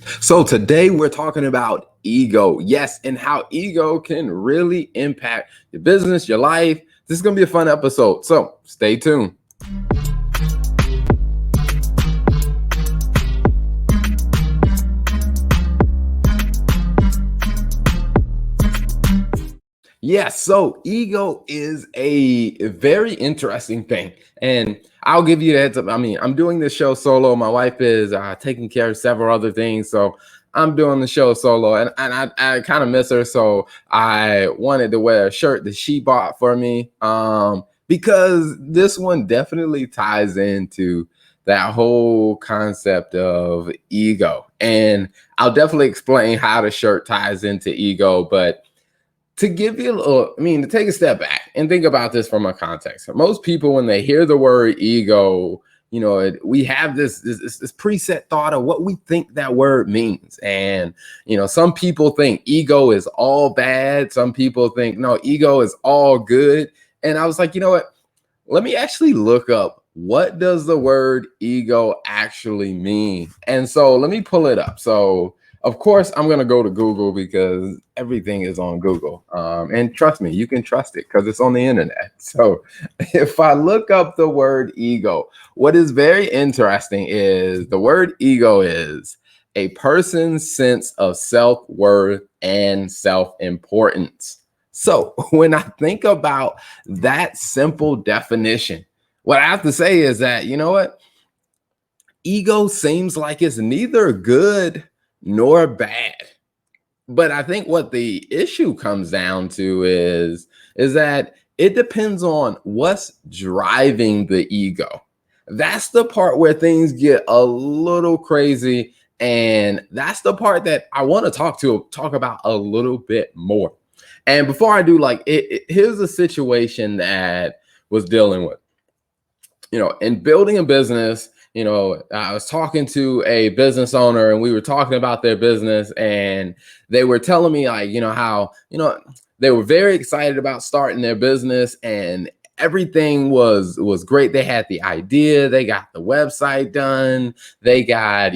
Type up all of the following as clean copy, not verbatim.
So today we're talking about ego. Yes, and how ego can really impact your business, your life. This is going to be a fun episode. So stay tuned. Yes, so ego is a very interesting thing. And I'll give you the heads up. I mean, I'm doing this show solo. My wife is taking care of several other things. So I'm doing the show solo and I kind of miss her. So I wanted to wear a shirt that she bought for me because this one definitely ties into that whole concept of ego. And I'll definitely explain how the shirt ties into ego. But to give you a little, I mean, to take a step back and think about this from a context. Most people, when they hear the word ego, we have this preset thought of what we think that word means. And, some people think ego is all bad. Some people think, no, ego is all good. And I was like, you know what? Let me actually look up what does the word ego actually mean. And so let me pull it up. So of course, I'm going to go to Google because everything is on Google. And trust me, you can trust it because it's on the internet. So if I look up the word ego, what is very interesting is the word ego is a person's sense of self-worth and self-importance. So when I think about that simple definition, what I have to say is that, you know what? Ego seems like it's neither good nor bad. But I think what the issue comes down to is that it depends on what's driving the ego. That's the part where things get a little crazy, and that's the part that I want to talk about a little bit more. And before I do, here's a situation that was dealing with, in building a business. I was talking to a business owner and we were talking about their business, and they were telling me how, they were very excited about starting their business and everything was great. They had the idea, they got the website done, they got,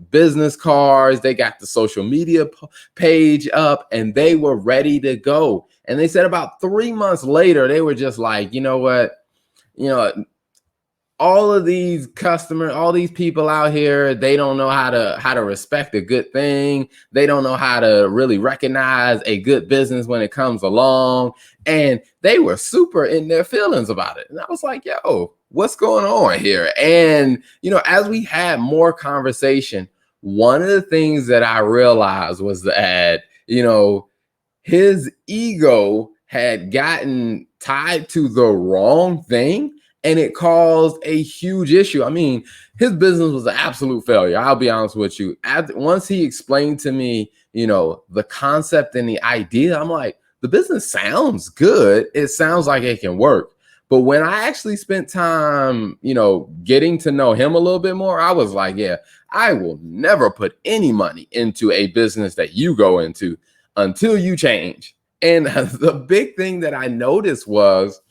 business cards, they got the social media page up, and they were ready to go. And they said about 3 months later, they were just like, you know what, you know, all of these customers, all these people out here, they don't know how to respect a good thing. They don't know how to really recognize a good business when it comes along. And they were super in their feelings about it. And I was like, yo, what's going on here? And, as we had more conversation, one of the things that I realized was that, his ego had gotten tied to the wrong thing, and it caused a huge issue. I mean, his business was an absolute failure. I'll be honest with you. Once he explained to me, the concept and the idea, I'm like, the business sounds good. It sounds like it can work. But when I actually spent time, getting to know him a little bit more, I was like, yeah, I will never put any money into a business that you go into until you change. And the big thing that I noticed was,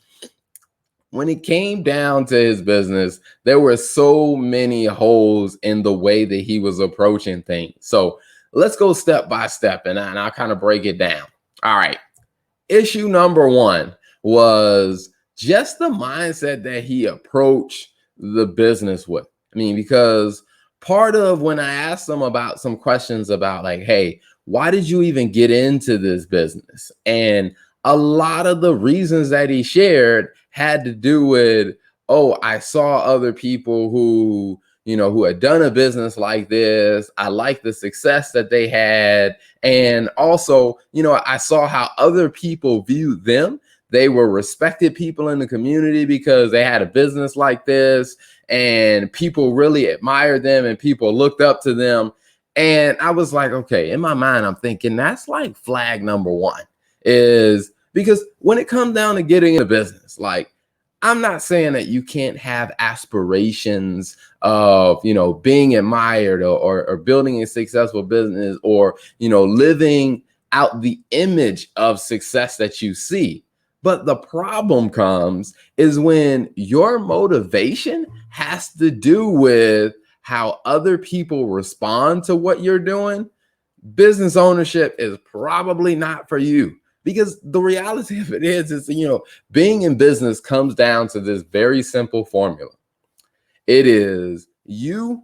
when it came down to his business, there were so many holes in the way that he was approaching things. So let's go step by step, and I'll kind of break it down. All right. Issue number one was just the mindset that he approached the business with. I mean, because part of when I asked him about some questions about like, hey, why did you even get into this business? And a lot of the reasons that he shared had to do with, oh, I saw other people who, who had done a business like this. I liked the success that they had. And also, I saw how other people viewed them. They were respected people in the community because they had a business like this, and people really admired them and people looked up to them. And I was like, okay, in my mind, I'm thinking that's like flag number one, is because when it comes down to getting a business, like, I'm not saying that you can't have aspirations of, being admired or building a successful business or, living out the image of success that you see. But the problem comes is when your motivation has to do with how other people respond to what you're doing, business ownership is probably not for you. Because the reality of it is, being in business comes down to this very simple formula. It is you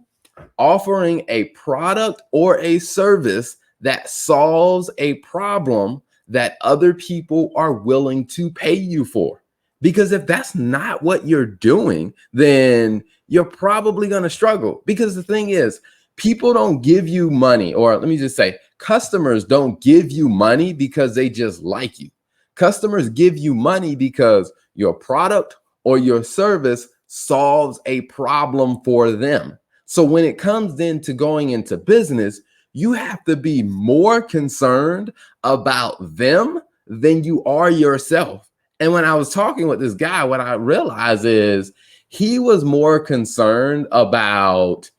offering a product or a service that solves a problem that other people are willing to pay you for. Because if that's not what you're doing, then you're probably going to struggle. Because the thing is, people don't give you money, or let me just say, customers don't give you money because they just like you. Customers give you money because your product or your service solves a problem for them. So when it comes then to going into business, you have to be more concerned about them than you are yourself. And when I was talking with this guy, what I realized is he was more concerned about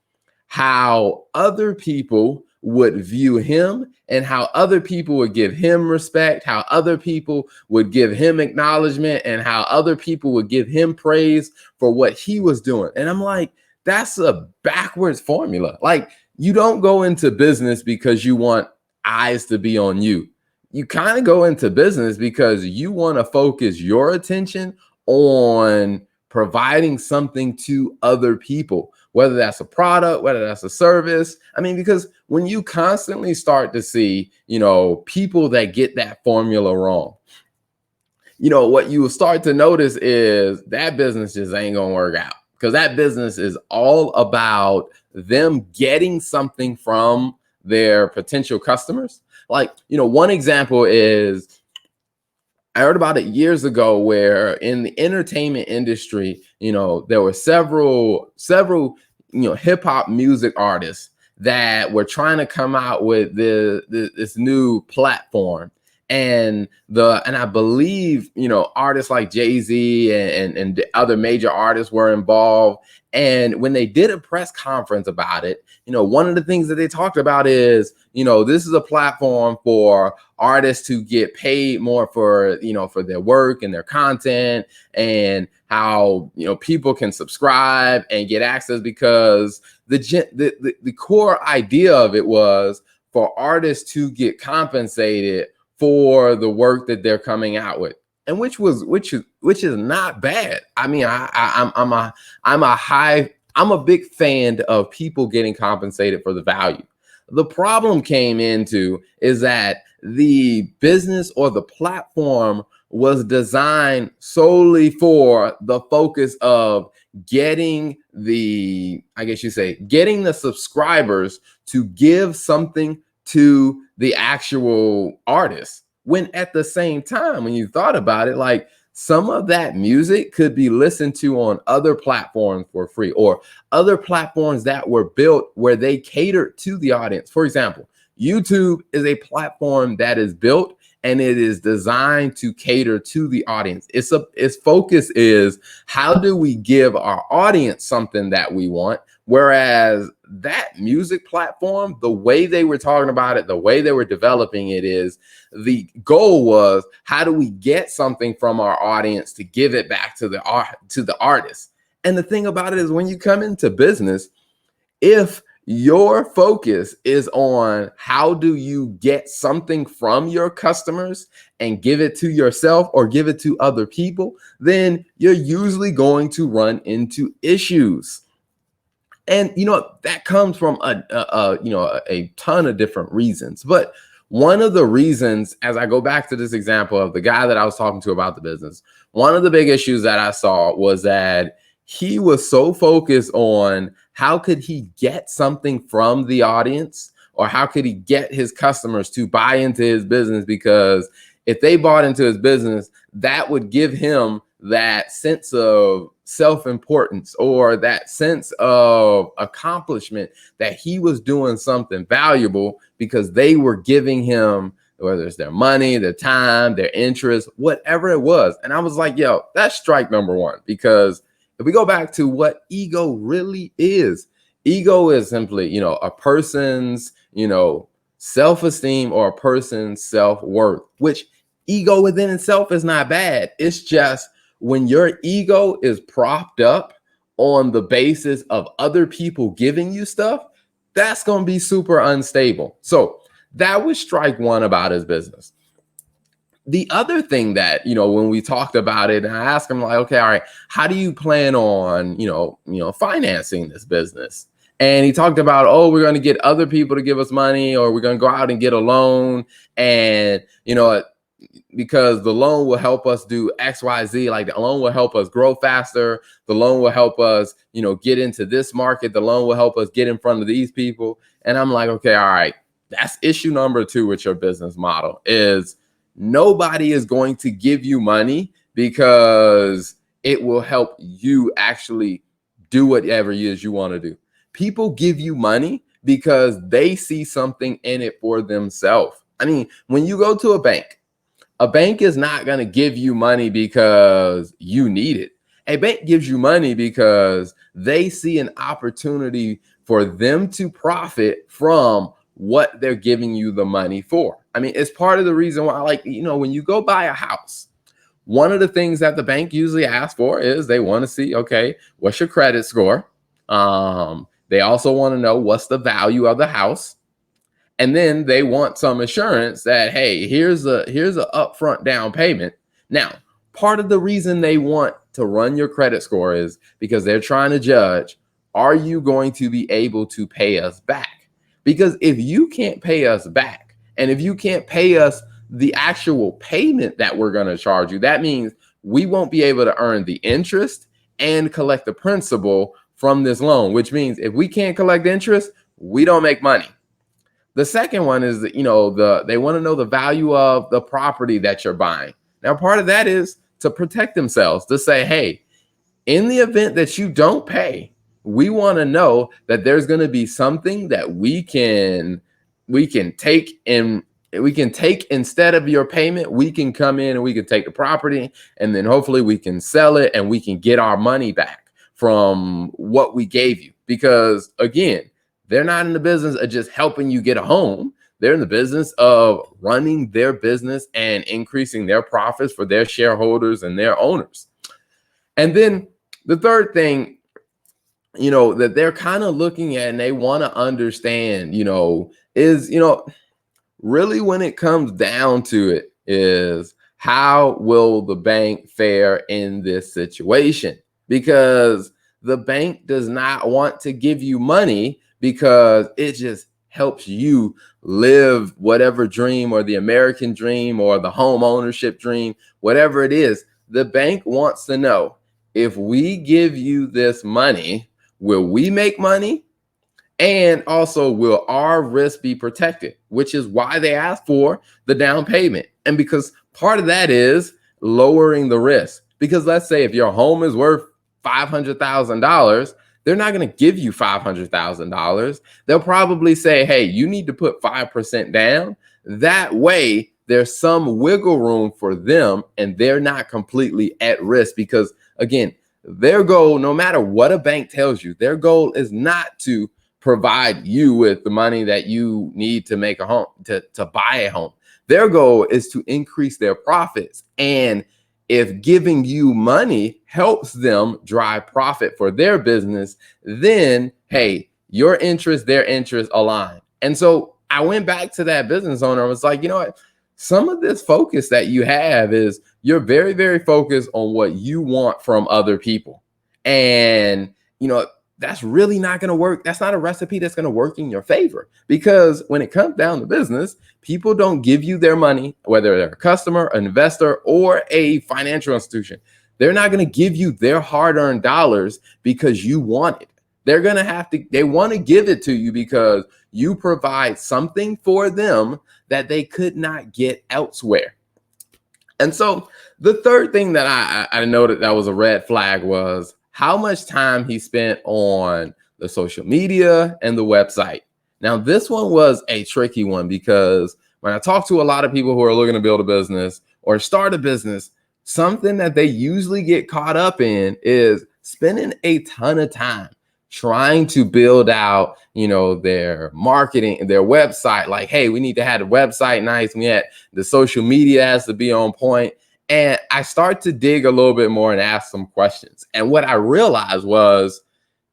how other people would view him and how other people would give him respect, how other people would give him acknowledgement, and how other people would give him praise for what he was doing. And I'm like, that's a backwards formula. Like, you don't go into business because you want eyes to be on you. You kind of go into business because you want to focus your attention on providing something to other people, whether that's a product, whether that's a service. I mean, because when you constantly start to see, people that get that formula wrong, what you will start to notice is that business just ain't going to work out, because that business is all about them getting something from their potential customers. Like, one example is, I heard about it years ago where in the entertainment industry, there were several, hip hop music artists that were trying to come out with this new platform. And I believe, artists like Jay-Z and the other major artists were involved. And when they did a press conference about it, one of the things that they talked about is, this is a platform for artists to get paid more for their work and their content, and how, people can subscribe and get access, because the core idea of it was for artists to get compensated for the work that they're coming out with, and which is not bad. I mean, I'm a big fan of people getting compensated for the value. The problem came into is that the business or the platform was designed solely for the focus of getting the subscribers to give something to the actual artist. When at the same time, when you thought about it, like, some of that music could be listened to on other platforms for free, or other platforms that were built where they catered to the audience. For example, YouTube is a platform that is built and it is designed to cater to the audience. Its focus is, how do we give our audience something that we want? Whereas that music platform, the way they were talking about it, the way they were developing it, is the goal was, how do we get something from our audience to give it back to the artist? And the thing about it is, when you come into business, if your focus is on how do you get something from your customers and give it to yourself or give it to other people, then you're usually going to run into issues. And that comes from a ton of different reasons. But one of the reasons, as I go back to this example of the guy that I was talking to about the business, one of the big issues that I saw was that he was so focused on how could he get something from the audience, or how could he get his customers to buy into his business, because if they bought into his business, that would give him that sense of self-importance, or that sense of accomplishment, that he was doing something valuable because they were giving him, whether it's their money, their time, their interest, whatever it was. And I was like, yo, that's strike number one. Because if we go back to what ego really is, ego is simply, a person's, self-esteem, or a person's self-worth, which ego within itself is not bad. It's just when your ego is propped up on the basis of other people giving you stuff, that's going to be super unstable. So that was strike one about his business. The other thing that, when we talked about it, and I asked him, like, okay, all right, how do you plan on, financing this business? And he talked about, oh, we're going to get other people to give us money, or we're going to go out and get a loan. And, because the loan will help us do X, Y, Z, like the loan will help us grow faster. The loan will help us, get into this market. The loan will help us get in front of these people. And I'm like, okay, all right, that's issue number 2 with your business model is nobody is going to give you money because it will help you actually do whatever it is you want to do. People give you money because they see something in it for themselves. I mean, when you go to a bank is not going to give you money because you need it. A bank gives you money because they see an opportunity for them to profit from what they're giving you the money for. I mean, it's part of the reason why, like, when you go buy a house, one of the things that the bank usually asks for is they want to see, okay, what's your credit score? They also want to know what's the value of the house. And then they want some assurance that, hey, here's a upfront down payment. Now, part of the reason they want to run your credit score is because they're trying to judge, are you going to be able to pay us back? Because if you can't pay us back, and if you can't pay us the actual payment that we're going to charge you, that means we won't be able to earn the interest and collect the principal from this loan, which means if we can't collect interest, we don't make money. The second one is that, they want to know the value of the property that you're buying. Now, part of that is to protect themselves, to say, hey, in the event that you don't pay, we want to know that there's going to be something that we can take instead of your payment. We can come in and we can take the property, and then hopefully we can sell it and we can get our money back from what we gave you. Because again, they're not in the business of just helping you get a home. They're in the business of running their business and increasing their profits for their shareholders and their owners. And then the third thing, that they're kind of looking at and they want to understand, is, really when it comes down to it, is how will the bank fare in this situation? Because the bank does not want to give you money because it just helps you live whatever dream, or the American dream, or the home ownership dream, whatever it is. The bank wants to know, if we give you this money, will we make money? And also, will our risk be protected? Which is why they ask for the down payment. And because part of that is lowering the risk. Because let's say if your home is worth $500,000, they're not going to give you $500,000. They'll probably say, hey, you need to put 5% down. That way, there's some wiggle room for them, and they're not completely at risk. Because again, their goal, no matter what a bank tells you, their goal is not to provide you with the money that you need to make a home, to buy a home. Their goal is to increase their profits. And if giving you money helps them drive profit for their business, then, hey, your interest, their interest align. And so I went back to that business owner and was like, you know what? Some of this focus that you have is you're very, very focused on what you want from other people. And, that's really not going to work. That's not a recipe that's going to work in your favor, because when it comes down to business, people don't give you their money, whether they're a customer, an investor, or a financial institution. They're not going to give you their hard-earned dollars because you want it. They want to give it to you because you provide something for them that they could not get elsewhere. And so the third thing that I noted that was a red flag was how much time he spent on the social media and the website. Now, this one was a tricky one, because when I talk to a lot of people who are looking to build a business or start a business, something that they usually get caught up in is spending a ton of time trying to build out, their marketing, their website. Like, hey, we need to have the website nice. The social media has to be on point. And I start to dig a little bit more and ask some questions. And what I realized was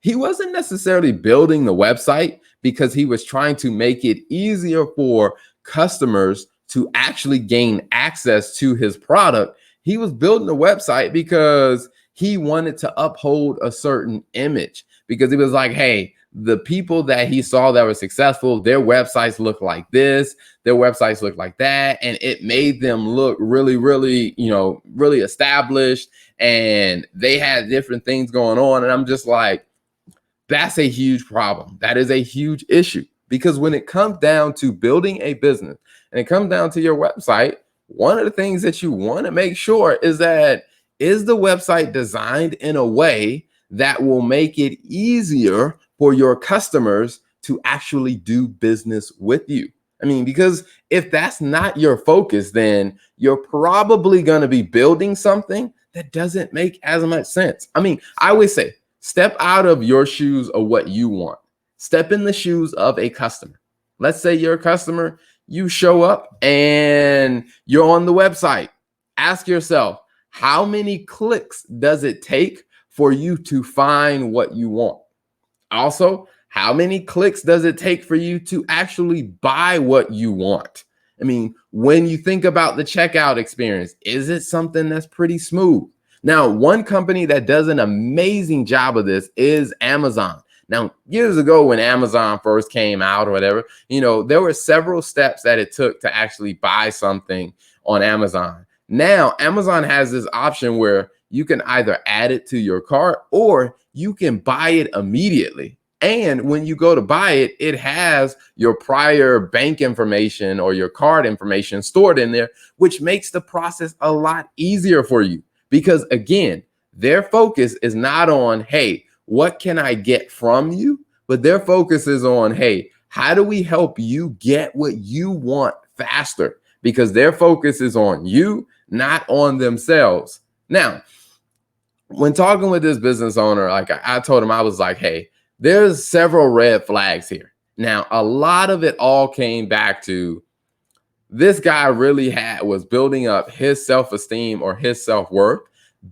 he wasn't necessarily building the website because he was trying to make it easier for customers to actually gain access to his product. He was building the website because he wanted to uphold a certain image, because he was like, hey, the people that he saw that were successful, their websites look like this, their websites look like that. And it made them look really, really, really established. And they had different things going on. And I'm just like, that's a huge problem. That is a huge issue, because when it comes down to building a business and it comes down to your website, one of the things that you want to make sure is that, is the website designed in a way that will make it easier for your customers to actually do business with you? I mean, because if that's not your focus, then you're probably going to be building something that doesn't make as much sense. I mean, I always say, step out of your shoes of what you want. Step in the shoes of a customer. Let's say you're a customer, you show up and you're on the website. Ask yourself, how many clicks does it take for you to find what you want? Also, how many clicks does it take for you to actually buy what you want? I mean, when you think about the checkout experience, is it something that's pretty smooth? Now, one company that does an amazing job of this is Amazon. Now, years ago when Amazon first came out or whatever, there were several steps that it took to actually buy something on Amazon. Now, Amazon has this option where you can either add it to your cart or you can buy it immediately. And when you go to buy it, it has your prior bank information or your card information stored in there, which makes the process a lot easier for you. Because again, their focus is not on, hey, what can I get from you? But their focus is on, hey, how do we help you get what you want faster? Because their focus is on you, not on themselves. Now, when talking with this business owner, like I told him, I was like, hey, there's several red flags here. Now, a lot of it all came back to this guy really was building up his self-esteem or his self-worth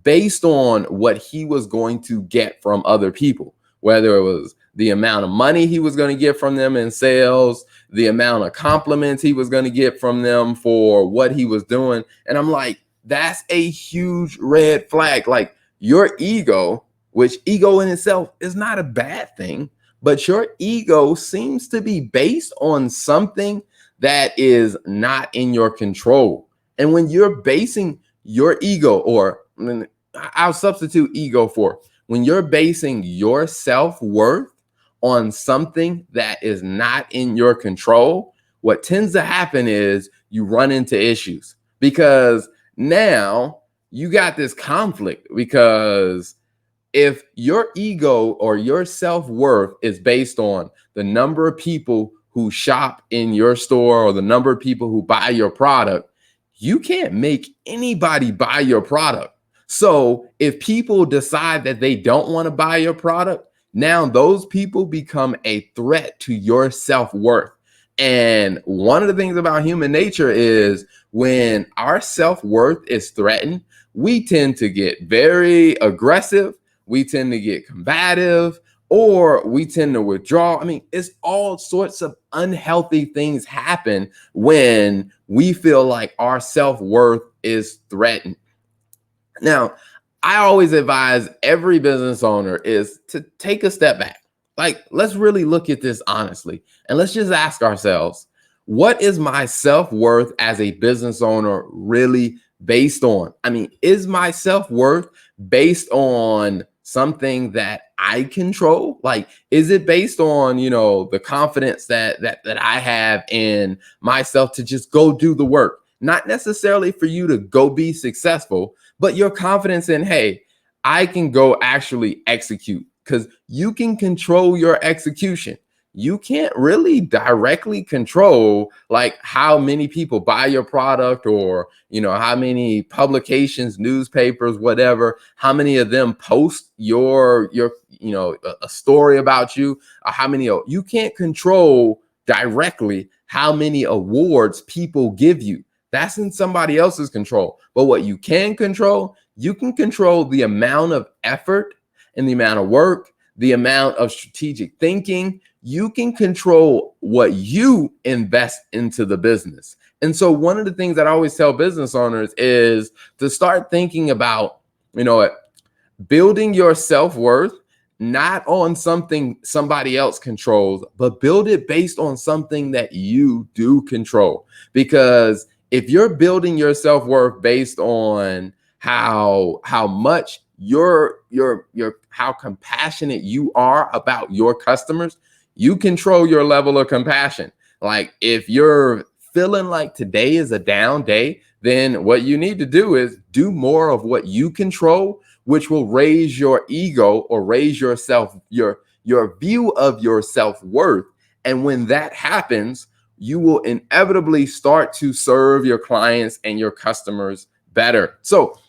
based on what he was going to get from other people, whether it was the amount of money he was going to get from them in sales, the amount of compliments he was going to get from them for what he was doing. And I'm like, that's a huge red flag. Like, your ego, which ego in itself is not a bad thing, but your ego seems to be based on something that is not in your control. And when you're basing your ego, or I'll substitute ego for, when you're basing your self-worth on something that is not in your control, what tends to happen is you run into issues, because now you got this conflict. Because if your ego or your self-worth is based on the number of people who shop in your store or the number of people who buy your product, you can't make anybody buy your product. So if people decide that they don't want to buy your product, now those people become a threat to your self-worth. And one of the things about human nature is when our self-worth is threatened, we tend to get very aggressive, we tend to get combative, or we tend to withdraw. I mean, it's all sorts of unhealthy things happen when we feel like our self-worth is threatened. Now, I always advise every business owner is to take a step back. Like, let's really look at this honestly. And let's just ask ourselves, what is my self-worth as a business owner really based on? I mean, is my self-worth based on something that I control? Like, is it based on, the confidence that I have in myself to just go do the work? Not necessarily for you to go be successful, but your confidence in, hey, I can go actually execute, because you can control your execution. You can't really directly control like how many people buy your product, or how many publications, newspapers, whatever, how many of them post your a story about you, or how many. You can't control directly how many awards people give you. That's in somebody else's control. But what you can control the amount of effort and the amount of work, the amount of strategic thinking. You can control what you invest into the business. And so one of the things that I always tell business owners is to start thinking about, building your self-worth, not on something somebody else controls, but build it based on something that you do control. Because if you're building your self-worth based on how much how compassionate you are about your customers, you control your level of compassion. Like if you're feeling like today is a down day, then what you need to do is do more of what you control, which will raise your ego or raise your view of your self-worth. And when that happens, you will inevitably start to serve your clients and your customers better. So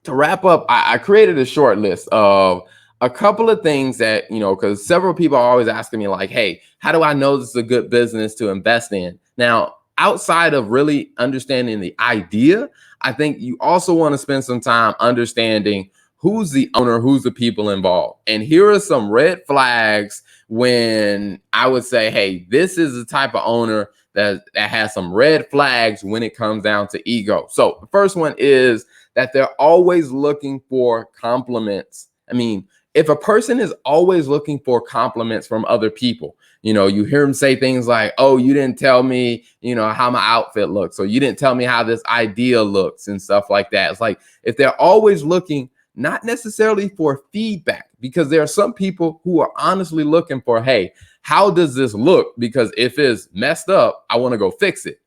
to wrap up, I created a short list of a couple of things that, because several people are always asking me like, hey, how do I know this is a good business to invest in? Now, outside of really understanding the idea, I think you also want to spend some time understanding who's the owner, who's the people involved. And here are some red flags when I would say, hey, this is the type of owner that has some red flags when it comes down to ego. So the first one is that they're always looking for compliments. I mean, if a person is always looking for compliments from other people, you hear them say things like, oh, you didn't tell me, how my outfit looks, or you didn't tell me how this idea looks and stuff like that. It's like if they're always looking, not necessarily for feedback, because there are some people who are honestly looking for, hey, how does this look? Because if it's messed up, I want to go fix it.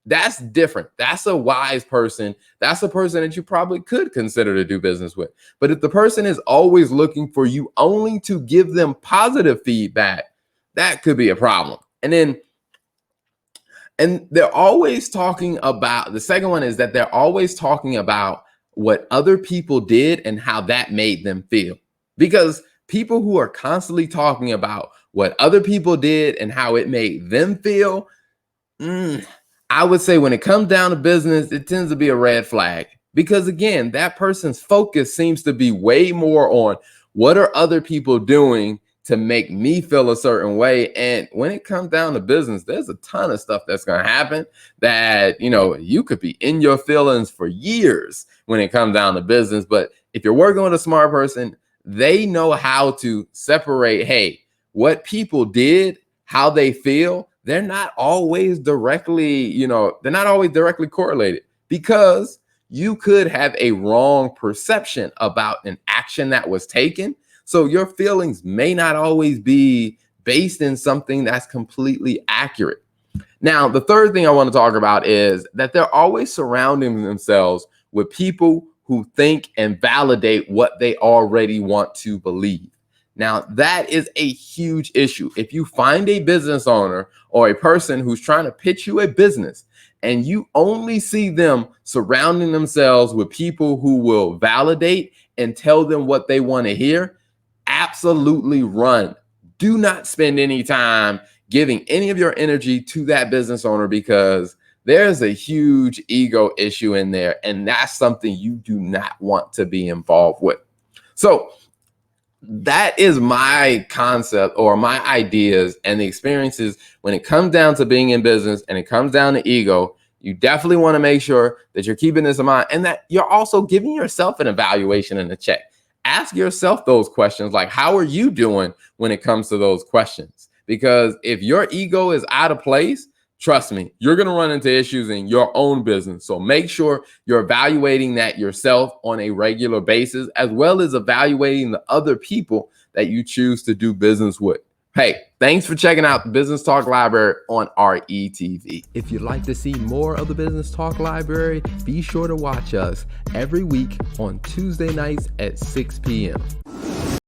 That's different. That's a wise person. That's a person that you probably could consider to do business with. But if the person is always looking for you only to give them positive feedback, that could be a problem. And they're always talking about, the second one is that they're always talking about what other people did and how that made them feel. Because people who are constantly talking about what other people did and how it made them feel, I would say when it comes down to business, it tends to be a red flag. Because again, that person's focus seems to be way more on what are other people doing to make me feel a certain way. And when it comes down to business, there's a ton of stuff that's going to happen that, you could be in your feelings for years when it comes down to business. But if you're working with a smart person, they know how to separate, hey, what people did, how they feel, they're not always directly, correlated, because you could have a wrong perception about an action that was taken. So your feelings may not always be based in something that's completely accurate. Now, the third thing I want to talk about is that they're always surrounding themselves with people who think and validate what they already want to believe. Now, that is a huge issue. If you find a business owner or a person who's trying to pitch you a business and you only see them surrounding themselves with people who will validate and tell them what they want to hear, absolutely run. Do not spend any time giving any of your energy to that business owner, because there's a huge ego issue in there, and that's something you do not want to be involved with. So that is my concept or my ideas and the experiences when it comes down to being in business and it comes down to ego. You definitely want to make sure that you're keeping this in mind and that you're also giving yourself an evaluation and a check. Ask yourself those questions, like, how are you doing when it comes to those questions? Because if your ego is out of place, trust me, you're going to run into issues in your own business. So make sure you're evaluating that yourself on a regular basis, as well as evaluating the other people that you choose to do business with. Hey, thanks for checking out the Business Talk Library on RETV. If you'd like to see more of the Business Talk Library, be sure to watch us every week on Tuesday nights at 6 p.m.